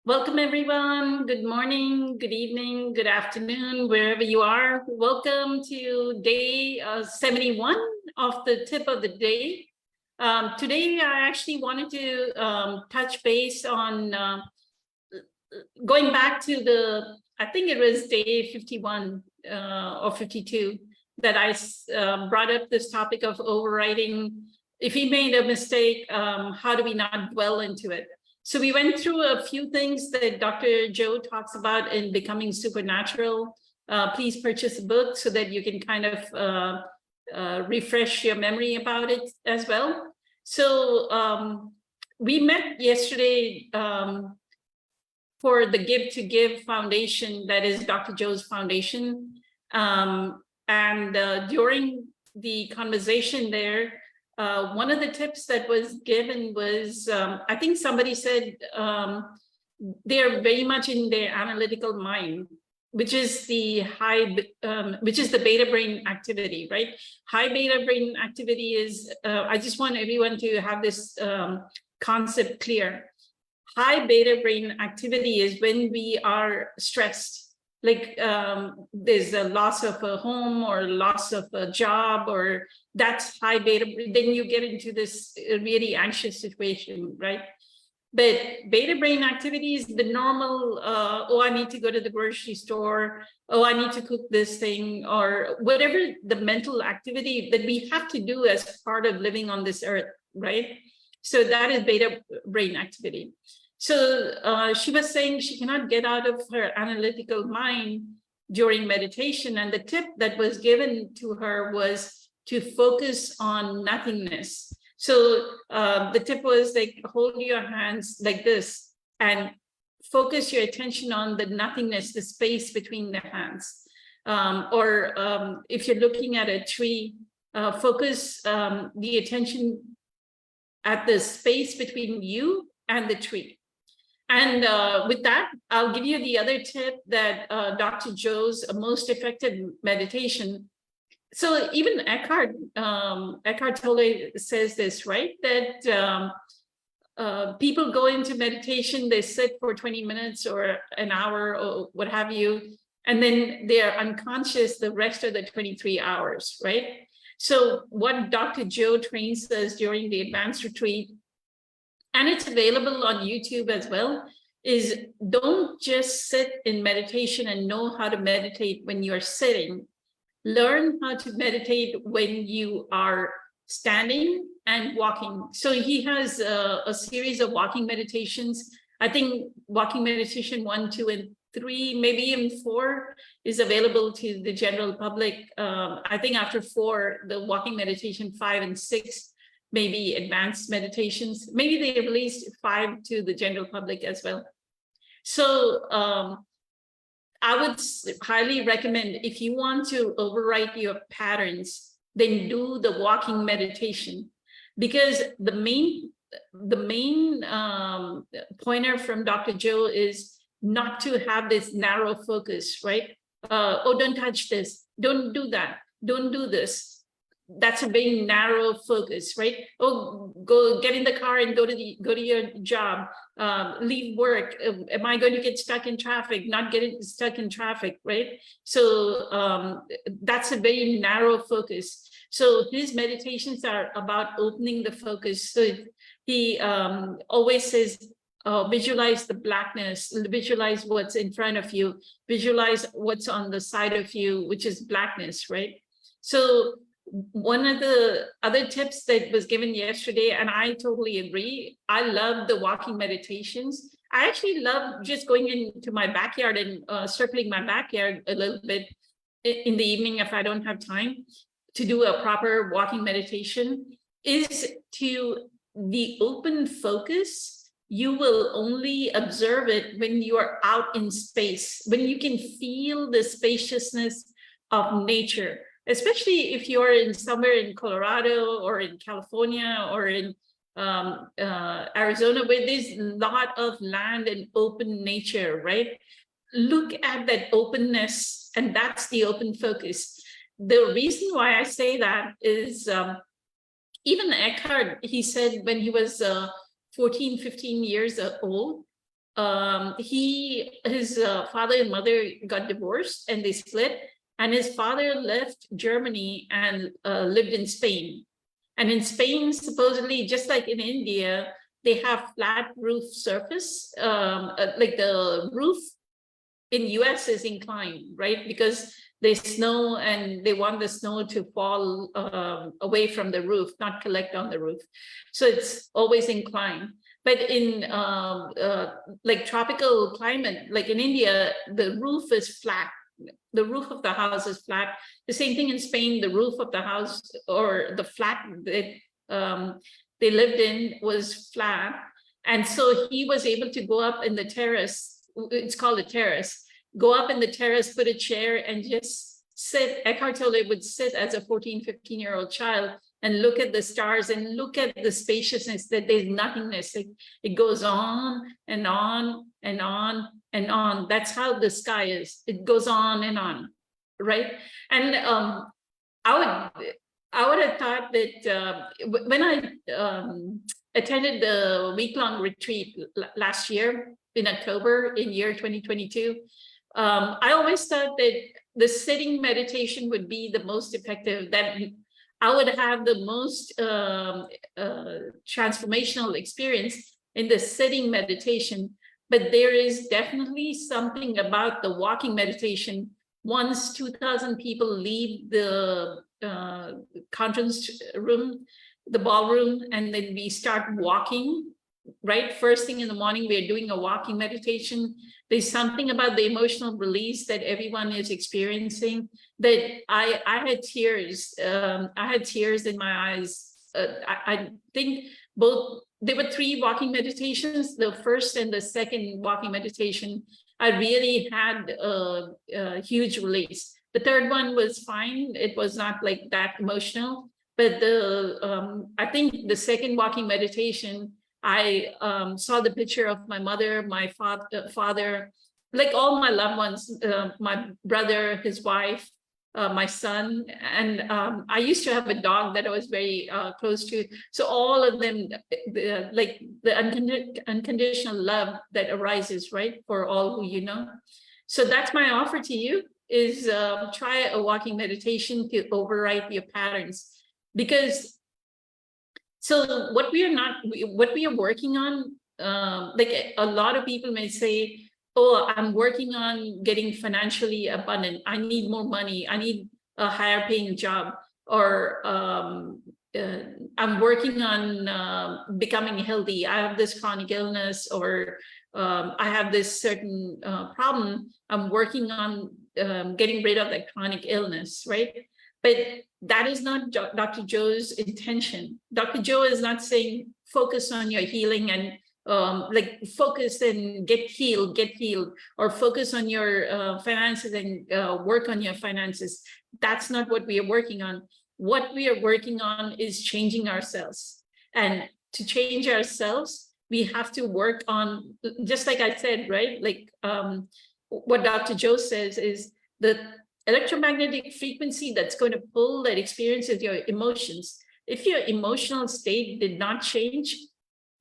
Welcome, everyone. Good morning, good evening, good afternoon, wherever you are. Welcome to day 71 of the tip of the day. Today, I actually wanted to touch base on going back to I think it was day 51 or 52, that I brought up this topic of overriding. If he made a mistake, how do we not dwell into it? So we went through a few things that Dr. Joe talks about in Becoming Supernatural. Please purchase a book so that you can kind of refresh your memory about it as well. So we met yesterday for the Give to Give Foundation, that is Dr. Joe's foundation. During the conversation there, one of the tips that was given was, I think somebody said they're very much in their analytical mind, which is the beta brain activity, right? High beta brain activity is, I just want everyone to have this concept clear. High beta brain activity is when we are stressed, like there's a loss of a home or loss of a job, or that's high beta, then you get into this really anxious situation, right? But beta brain activity is the normal, oh, I need to go to the grocery store, oh, I need to cook this thing, or whatever the mental activity that we have to do as part of living on this earth, right? So that is beta brain activity. So she was saying she cannot get out of her analytical mind during meditation. And the tip that was given to her was to focus on nothingness. So the tip was like, hold your hands like this and focus your attention on the nothingness, the space between the hands. If you're looking at a tree, focus the attention at the space between you and the tree. And with that, I'll give you the other tip that Dr. Joe's most effective meditation. So even Eckhart Tolle says this, right? That people go into meditation, they sit for 20 minutes or an hour or what have you, and then they're unconscious the rest of the 23 hours, right? So what Dr. Joe trains us during the advanced retreat, and it's available on YouTube as well, is don't just sit in meditation and know how to meditate when you're sitting. Learn how to meditate when you are standing and walking. So he has a series of walking meditations. I think walking meditation 1, 2, and 3, maybe even 4 is available to the general public. I think after 4, the walking meditation 5 and 6, maybe advanced meditations. Maybe they released 5 to the general public as well. So I would highly recommend, if you want to overwrite your patterns, then do the walking meditation, because the main pointer from Dr. Joe is not to have this narrow focus, right? Oh, don't touch this, don't do that, don't do this. That's a very narrow focus, right? Oh, go get in the car and go to your job, leave work. Am I going to get stuck in traffic? Not getting stuck in traffic, right? So that's a very narrow focus. So his meditations are about opening the focus. So he always says, visualize the blackness, visualize what's in front of you, visualize what's on the side of you, which is blackness, right? So one of the other tips that was given yesterday, and I totally agree, I love the walking meditations. I actually love just going into my backyard and circling my backyard a little bit in the evening if I don't have time to do a proper walking meditation. Is to the open focus. You will only observe it when you are out in space, when you can feel the spaciousness of nature. Especially if you're in somewhere in Colorado or in California or in Arizona, where there's a lot of land and open nature, right? Look at that openness, and that's the open focus. The reason why I say that is even Eckhart, he said when he was 14, 15 years old, his father and mother got divorced and they split, and his father left Germany and lived in Spain. And in Spain, supposedly, just like in India, they have flat roof surface, like the roof in US is inclined, right? Because they snow and they want the snow to fall away from the roof, not collect on the roof. So it's always inclined. But in like tropical climate, like in India, the roof is flat. The roof of the house is flat. The same thing in Spain, the roof of the house or the flat that they lived in was flat. And so he was able to go up in the terrace. It's called a terrace. Go up in the terrace, put a chair and just sit. Eckhart Tolle would sit as a 14, 15-year-old child and look at the stars and look at the spaciousness, that there's nothingness. It goes on and on and on and on. That's how the sky is. It goes on and on, right? And I would have thought that when I attended the week-long retreat last year in October in year 2022, I always thought that the sitting meditation would be the most effective, that I would have the most transformational experience in the sitting meditation. But there is definitely something about the walking meditation. Once 2,000 people leave the conference room, the ballroom, and then we start walking, right? First thing in the morning, we're doing a walking meditation. There's something about the emotional release that everyone is experiencing that I had tears. I had tears in my eyes. I think both, there were 3 walking meditations. The first and the second walking meditation, I really had a huge release. The third one was fine. It was not like that emotional, but I think the second walking meditation, I saw the picture of my mother, my father, like all my loved ones, my brother, his wife, my son, and I used to have a dog that I was very close to. So all of them, like the unconditional love that arises, right, for all who you know. So that's my offer to you, is try a walking meditation to override your patterns. Because so what we are working on, like a lot of people may say, oh, I'm working on getting financially abundant. I need more money. I need a higher paying job. Or I'm working on becoming healthy. I have this chronic illness, or I have this certain problem. I'm working on getting rid of that chronic illness, right? But that is not Dr. Joe's intention. Dr. Joe is not saying focus on your healing and like focus and get healed, or focus on your finances and work on your finances. That's not what we are working on. What we are working on is changing ourselves. And to change ourselves, we have to work on, just like I said, right? Like what Dr. Joe says is the electromagnetic frequency that's going to pull that experience is your emotions. If your emotional state did not change,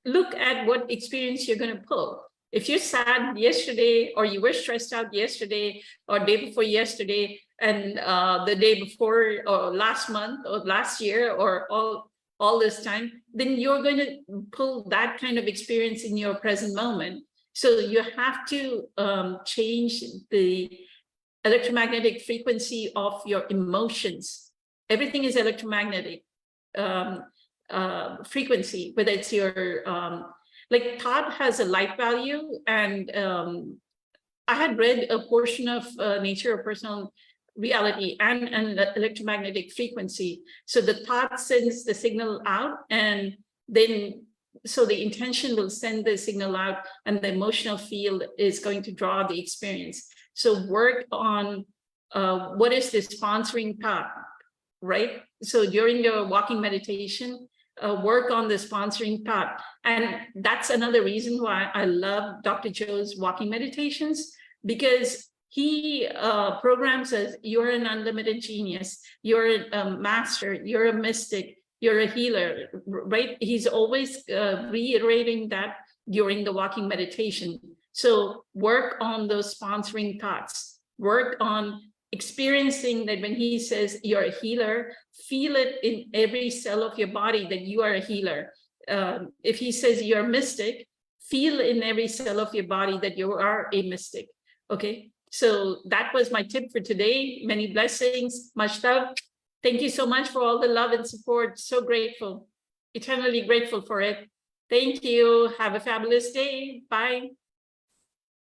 look at what experience you're going to pull. If you're sad yesterday, or you were stressed out yesterday, or day before yesterday, and the day before, or last month, or last year, or all this time, then you're going to pull that kind of experience in your present moment. So you have to change the electromagnetic frequency of your emotions. Everything is electromagnetic frequency, whether it's your like thought has a light value. And I had read a portion of Nature of Personal Reality and electromagnetic frequency. So the thought sends the signal out, and then so the intention will send the signal out, and the emotional field is going to draw the experience. So work on what is the sponsoring thought, right? So during your walking meditation, work on the sponsoring thought. And that's another reason why I love Dr. Joe's walking meditations, because he programs us, you're an unlimited genius, you're a master, you're a mystic, you're a healer, right? He's always reiterating that during the walking meditation. So work on those sponsoring thoughts, work on experiencing that when he says you're a healer, feel it in every cell of your body that you are a healer. If he says you're a mystic, feel in every cell of your body that you are a mystic. Okay, so that was my tip for today. Many blessings, much love. Thank you so much for all the love and support. So grateful, eternally grateful for it. Thank you. Have a fabulous day. Bye.